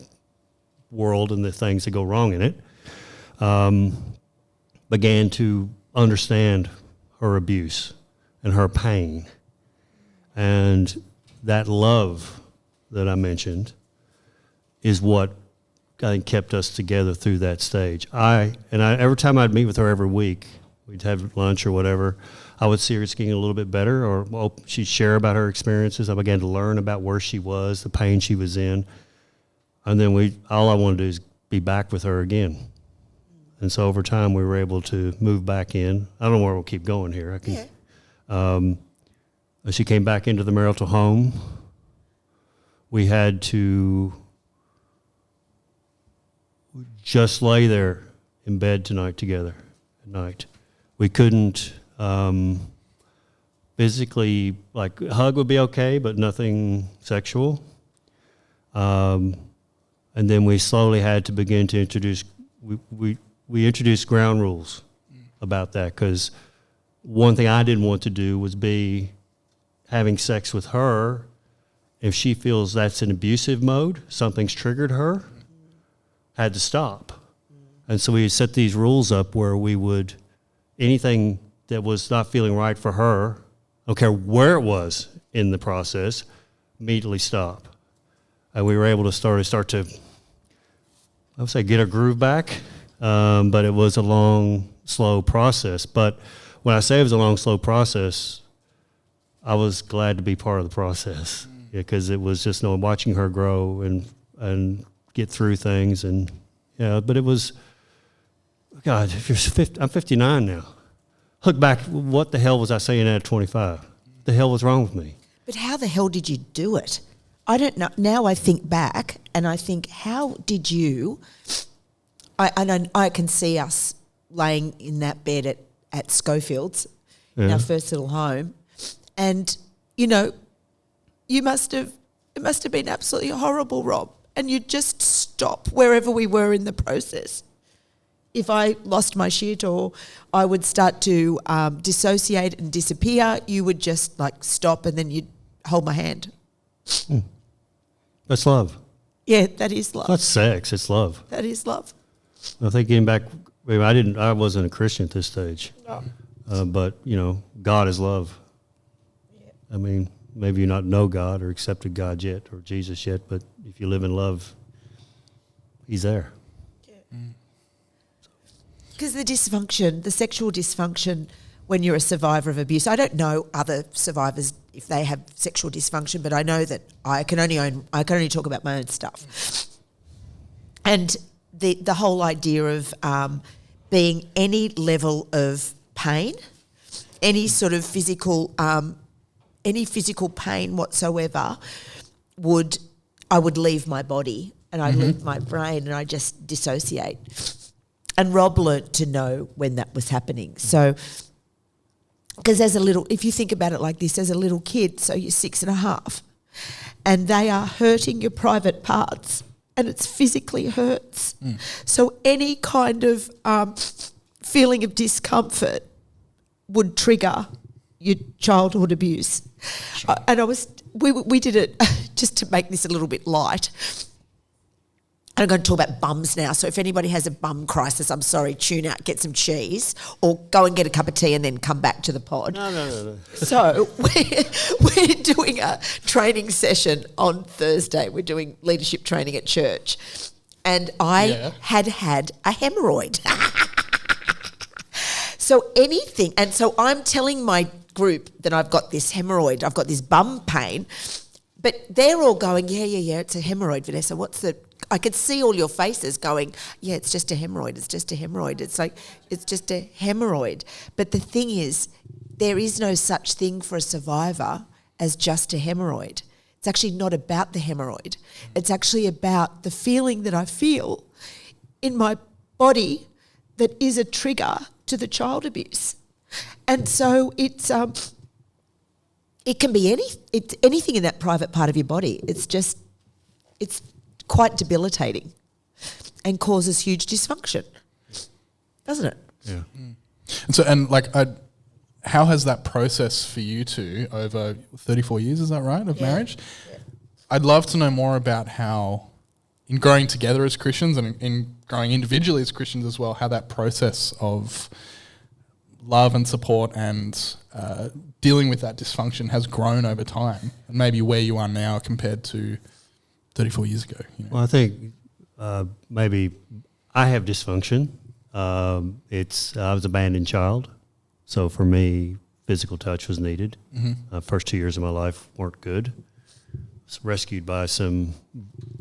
world and the things that go wrong in it, began to understand her abuse and her pain. And that love that I mentioned is what I think kept us together through that stage. Every time I'd meet with her every week, we'd have lunch or whatever, I would see her getting a little bit better, or she'd share about her experiences. I began to learn about where she was, the pain she was in. And then all I wanted to do is be back with her again. And so over time, we were able to move back in. I don't know where we'll keep going here. She came back into the marital home. We had to just lay there in bed together at night. We couldn't physically, like a hug would be okay, but nothing sexual. And then we slowly had to begin to introduce, we introduced ground rules about that, because one thing I didn't want to do was be having sex with her. If she feels that's an abusive mode, something's triggered her, had to stop. And so we set these rules up where we would, anything that was not feeling right for her, I don't care where it was in the process, immediately stop. And we were able to start to, I would say, get our groove back, but it was a long, slow process. But when I say it was a long, slow process, I was glad to be part of the process, because it was just watching her grow and get through things. And but it was, God, if you're 50, I'm 59 now. Look back, what the hell was I saying at 25? What the hell was wrong with me? But how the hell did you do it? I don't know. Now I think back and I think, how did you? I can see us laying in that bed at Schofield's, in our first little home. And, it must have been absolutely horrible, Rob. And you'd just stop wherever we were in the process. If I lost my shit or I would start to dissociate and disappear, you would just stop and then you'd hold my hand. That's love. Yeah, that is love. That's sex. It's love. That is love. I think getting back, I wasn't a Christian at this stage. No. But, God is love. I mean, maybe you not know God or accepted God yet or Jesus yet, but if you live in love, he's there. Because the sexual dysfunction when you're a survivor of abuse, I don't know other survivors if they have sexual dysfunction, but I know that I can only talk about my own stuff. And the whole idea of being any level of pain, any sort of physical pain whatsoever, I would leave my body and I'd leave my brain and I just dissociate. And Rob learnt to know when that was happening. So, because if you think about it like this, as a little kid, so you're 6.5, and they are hurting your private parts, and it's physically hurts. So any kind of feeling of discomfort would trigger your childhood abuse. Sure. And we did it just to make this a little bit light. I'm going to talk about bums now. So if anybody has a bum crisis, I'm sorry, tune out, get some cheese, or go and get a cup of tea and then come back to the pod. No. So we're doing a training session on Thursday. We're doing leadership training at church. And I had a hemorrhoid. So anything, and so I'm telling my group that I've got this hemorrhoid, I've got this bum pain, but they're all going, yeah, it's a hemorrhoid, Vanessa. I could see all your faces going, yeah, it's just a hemorrhoid, it's just a hemorrhoid. It's like, it's just a hemorrhoid. But the thing is, there is no such thing for a survivor as just a hemorrhoid. It's actually not about the hemorrhoid. It's actually about the feeling that I feel in my body that is a trigger to the child abuse. And so it can be anything in that private part of your body. It's quite debilitating and causes huge dysfunction, doesn't it? Yeah. And so, how has that process for you two over 34 years, is that right, of marriage? Yeah. I'd love to know more about how, in growing together as Christians and in growing individually as Christians as well, how that process of love and support and dealing with that dysfunction has grown over time, and maybe where you are now compared to 34 years ago. Well, I think maybe I have dysfunction. I was an abandoned child, so for me, physical touch was needed. First 2 years of my life weren't good. Was rescued by some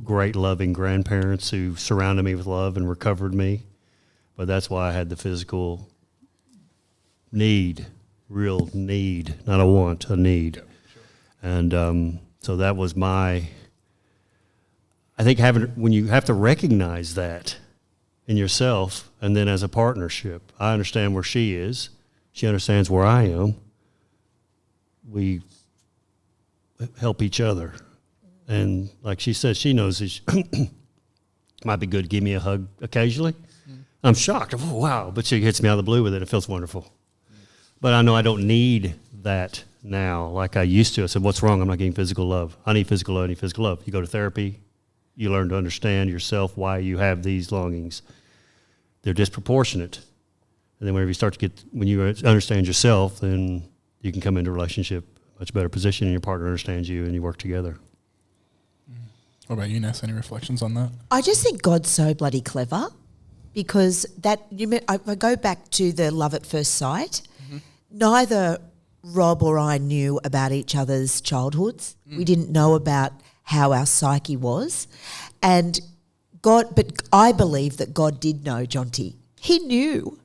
great loving grandparents who surrounded me with love and recovered me, but that's why I had the physical need, real need, not a want, a need. Yep, sure. And so that was I think when you have to recognize that in yourself, and then as a partnership, I understand where she is, she understands where I am. We help each other, and like she said, she knows it might be good to give me a hug occasionally. I'm shocked. Oh, wow! But she hits me out of the blue with it. It feels wonderful. But I know I don't need that now like I used to. I said, "What's wrong? I'm not getting physical love. I need physical love. I need physical love." You go to therapy. You learn to understand yourself, why you have these longings. They're disproportionate. And then when you understand yourself, then you can come into a relationship, much better position, and your partner understands you, and you work together. What about you, Ness? Any reflections on that? I just think God's so bloody clever, because I go back to the love at first sight. Neither Rob or I knew about each other's childhoods. We didn't know about how our psyche was. And but I believe that God did know Jonty. He knew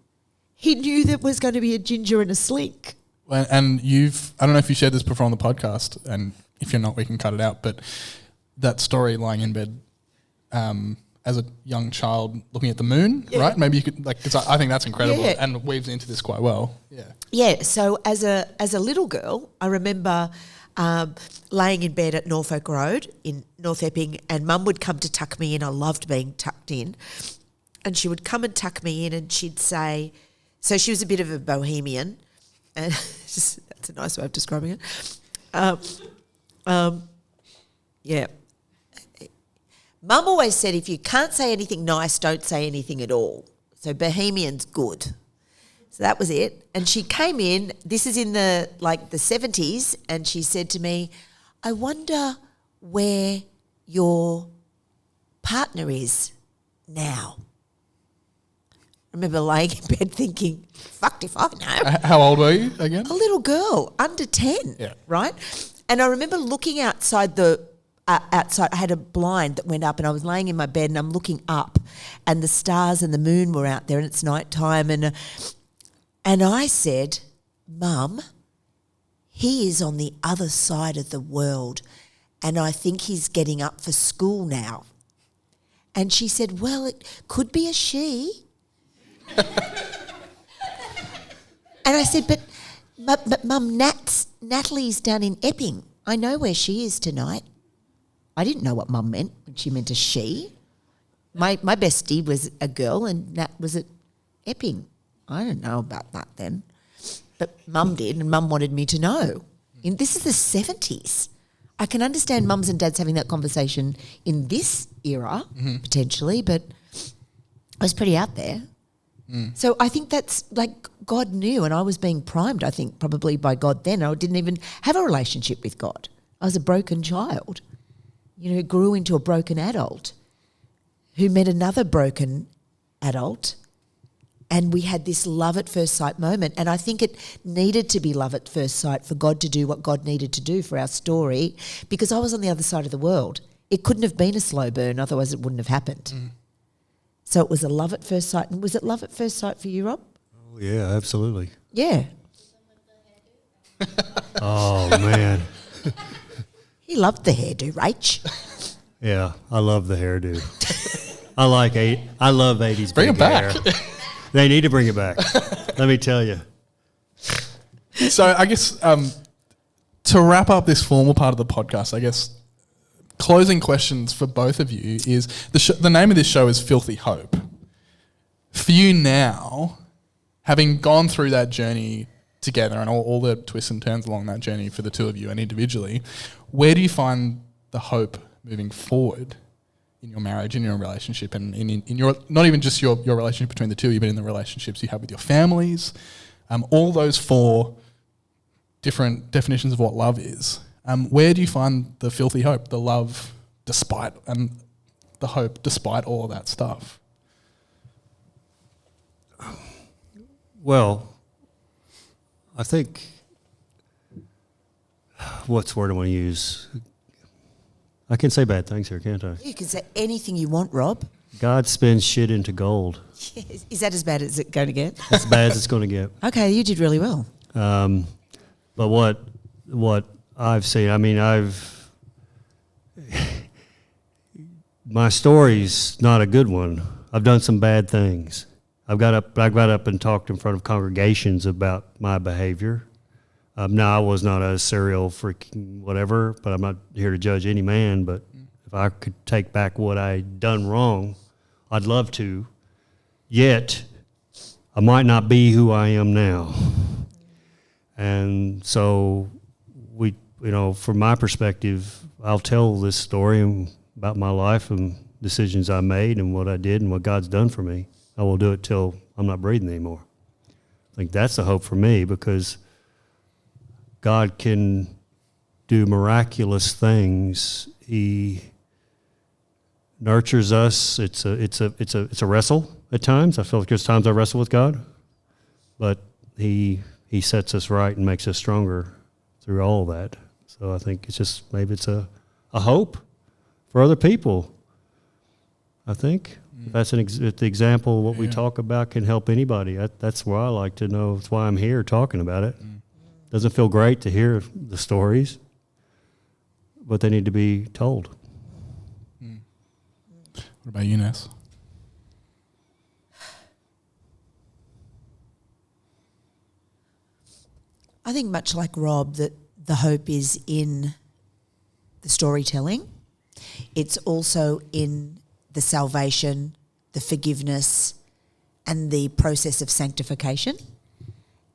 there was going to be a ginger and a slink. And I don't know if you shared this before on the podcast, and if you're not, we can cut it out, but that story lying in bed as a young child looking at the moon, right? Maybe you could, because I think that's incredible and weaves into this quite well. Yeah, so as a little girl, I remember laying in bed at Norfolk Road in North Epping, and Mum would come to tuck me in. I loved being tucked in. And she would come and tuck me in, and she'd say, so she was a bit of a bohemian, and that's a nice way of describing it. Mum always said, if you can't say anything nice, don't say anything at all. So bohemian's good. So that was it. And she came in, this is in the 70s, and she said to me, I wonder where your partner is now. I remember laying in bed thinking, fucked if I know. How old were you again? A little girl, under 10, right? And I remember looking outside outside. I had a blind that went up and I was laying in my bed and I'm looking up and the stars and the moon were out there and it's night time and I said, Mum, he is on the other side of the world and I think he's getting up for school now. And she said, well, it could be a she. And I said, but Mum, Natalie's down in Epping. I know where she is tonight. I didn't know what Mum meant when she meant a she. My bestie was a girl and Nat was at Epping. I didn't know about that then. But Mum did and Mum wanted me to know. And this is the 70s. I can understand mums and dads having that conversation in this era, potentially, but I was pretty out there. So I think that's like God knew and I was being primed, I think, probably by God then. I didn't even have a relationship with God. I was a broken child, who grew into a broken adult, who met another broken adult, and we had this love at first sight moment. And I think it needed to be love at first sight for God to do what God needed to do for our story, because I was on the other side of the world. It couldn't have been a slow burn, otherwise it wouldn't have happened. So it was a love at first sight. And was it love at first sight for you, Rob? Oh, yeah, absolutely. Yeah. Oh, man. He loved the hairdo, Rach. Yeah, I love the hairdo. I love 80s Bring big it back. hair. They need to bring it back. Let me tell you. So I guess to wrap up this formal part of the podcast, I guess closing questions for both of you is the name of this show is Filthy Hope. For you now, having gone through that journey together and all the twists and turns along that journey for the two of you and individually, where do you find the hope moving forward in your marriage, in your relationship, and in your, not even just your relationship between the two of you, but in the relationships you have with your families, all those four different definitions of what love is. Where do you find the filthy hope, the love despite, and the hope despite all of that stuff? Well, I think, what's the word I want to use? I can say bad things here, can't I? You can say anything you want, Rob. God spins shit into gold. Is that as bad as it's going to get? As bad as it's going to get. Okay, you did really well. But what I've seen, I mean, my story's not a good one. I've done some bad things. I got up and talked in front of congregations about my behavior. Now, I was not a serial freaking whatever, but I'm not here to judge any man. But if I could take back what I'd done wrong, I'd love to. Yet, I might not be who I am now. And so, from my perspective, I'll tell this story about my life and decisions I made and what I did and what God's done for me. I will do it till I'm not breathing anymore. I think that's the hope for me, because God can do miraculous things. He nurtures us. It's a wrestle at times. I feel like there's times I wrestle with God, but He sets us right and makes us stronger through all of that. So I think it's just, maybe it's a hope for other people. I think if that's the example, what we talk about can help anybody. That's why I like to know. That's why I'm here talking about it. Doesn't feel great to hear the stories, but they need to be told. What about you, Ness? I think much like Rob, that the hope is in the storytelling. It's also in the salvation, the forgiveness, and the process of sanctification.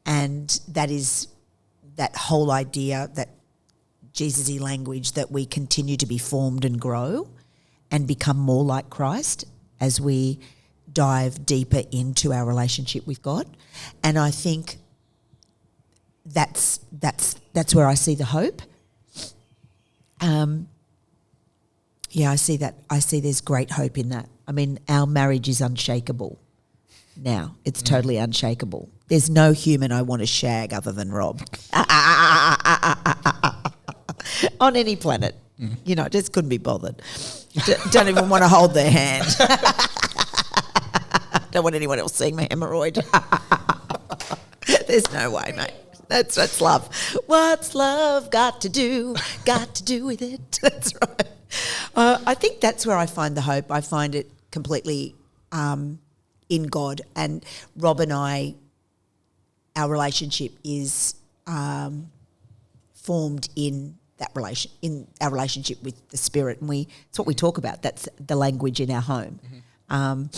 And that is that whole idea, that Jesus-y language, that we continue to be formed and grow and become more like Christ as we dive deeper into our relationship with God. And I think that's where I see the hope. I see that. I see there's great hope in that. I mean, our marriage is unshakable now. It's totally unshakable. There's no human I want to shag other than Rob on any planet. You know, just couldn't be bothered. Don't even want to hold their hand. Don't want anyone else seeing my hemorrhoid. There's no way, mate. That's love. What's love got to do with it? That's right. I think that's where I find the hope. I find it completely in God. And Rob and I, our relationship is formed in our relationship with the Spirit, and it's what we talk about. That's the language in our home. And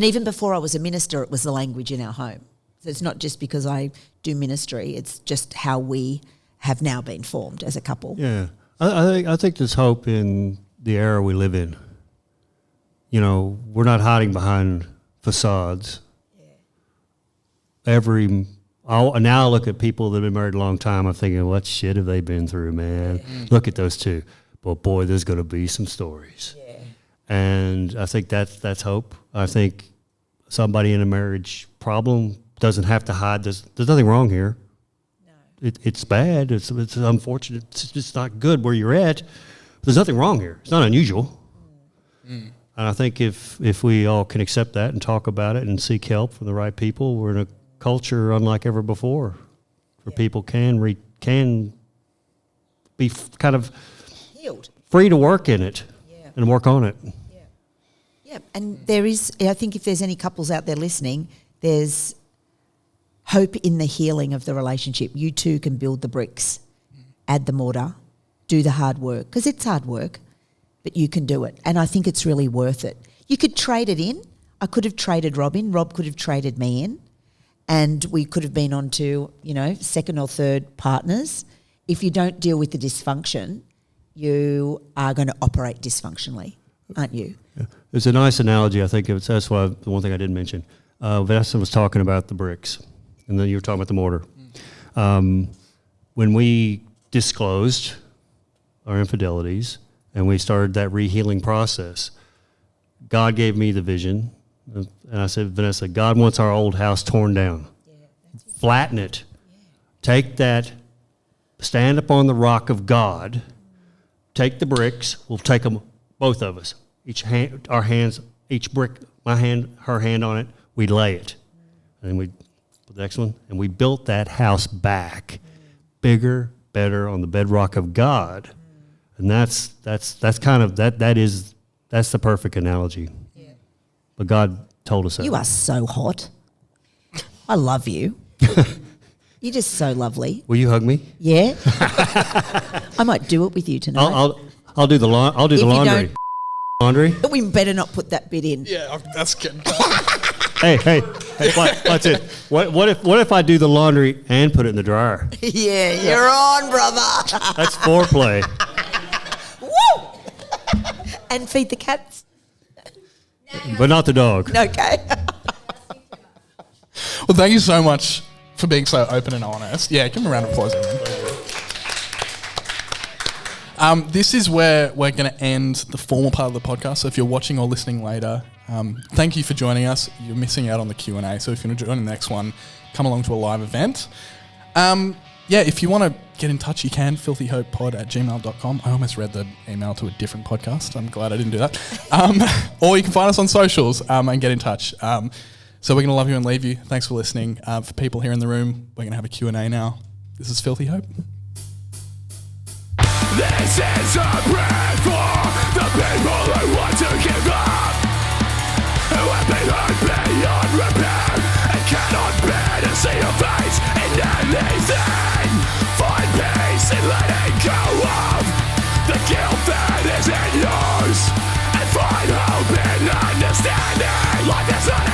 even before I was a minister, it was the language in our home. So it's not just because I do ministry; it's just how we have now been formed as a couple. Yeah, I think there's hope in the era we live in. You know, we're not hiding behind facades. Yeah. Now I look at people that have been married a long time, I'm thinking, what shit have they been through, man? Yeah. Look at those two. But boy, there's going to be some stories. Yeah. And I think that's hope. I think somebody in a marriage problem doesn't have to hide. There's nothing wrong here. No. It's bad. It's unfortunate. It's just not good where you're at. But there's nothing wrong here. It's not unusual. And I think if we all can accept that and talk about it and seek help from the right people, we're in a culture unlike ever before, where people can be kind of healed, free to work in it and work on it. Yeah, and there is. I think if there's any couples out there listening, there's hope in the healing of the relationship. You two can build the bricks, add the mortar, do the hard work, because it's hard work, but you can do it, and I think it's really worth it. You could trade it in. I could have traded Rob in. Rob could have traded me in. And we could have been on to, second or third partners. If you don't deal with the dysfunction, you are going to operate dysfunctionally, aren't you? Yeah. There's a nice analogy, I think. That's why the one thing I didn't mention. Vanessa was talking about the bricks, and then you were talking about the mortar. When we disclosed our infidelities and we started that re-healing process, God gave me the vision. And I said, Vanessa, God wants our old house torn down. Flatten it. Take that, stand upon the rock of God, take the bricks, we'll take them, both of us, each brick, my hand, her hand on it, we lay it. And then we put the next one, and we built that house back, bigger, better, on the bedrock of God. And that's the perfect analogy. But God told us that. You are so hot. I love you. You're just so lovely. Will you hug me? Yeah. I might do it with you tonight. I'll do the laundry. Laundry. We better not put that bit in. Yeah, that's good. Hey, what's it? What if I do the laundry and put it in the dryer? Yeah, you're on, brother. That's foreplay. Woo! And feed the cats. But not the dog. Okay. Well, thank you so much for being so open and honest. Yeah, give me a round of applause, everyone. This is where we're going to end the formal part of the podcast. So if you're watching or listening later, thank you for joining us. You're missing out on the Q&A. So if you want to join the next one, come along to a live event. If you want to get in touch, you can, filthyhopepod@gmail.com. I almost read the email to a different podcast. I'm glad I didn't do that. Or you can find us on socials and get in touch. So we're going to love you and leave you. Thanks for listening. For people here in the room, we're going to have a Q&A now. This is Filthy Hope. This is a prayer for the people who want to give up, who have been hurt beyond repair and cannot bear to see your face in anything. Find peace in letting go of the guilt that isn't yours, and find hope in understanding life is not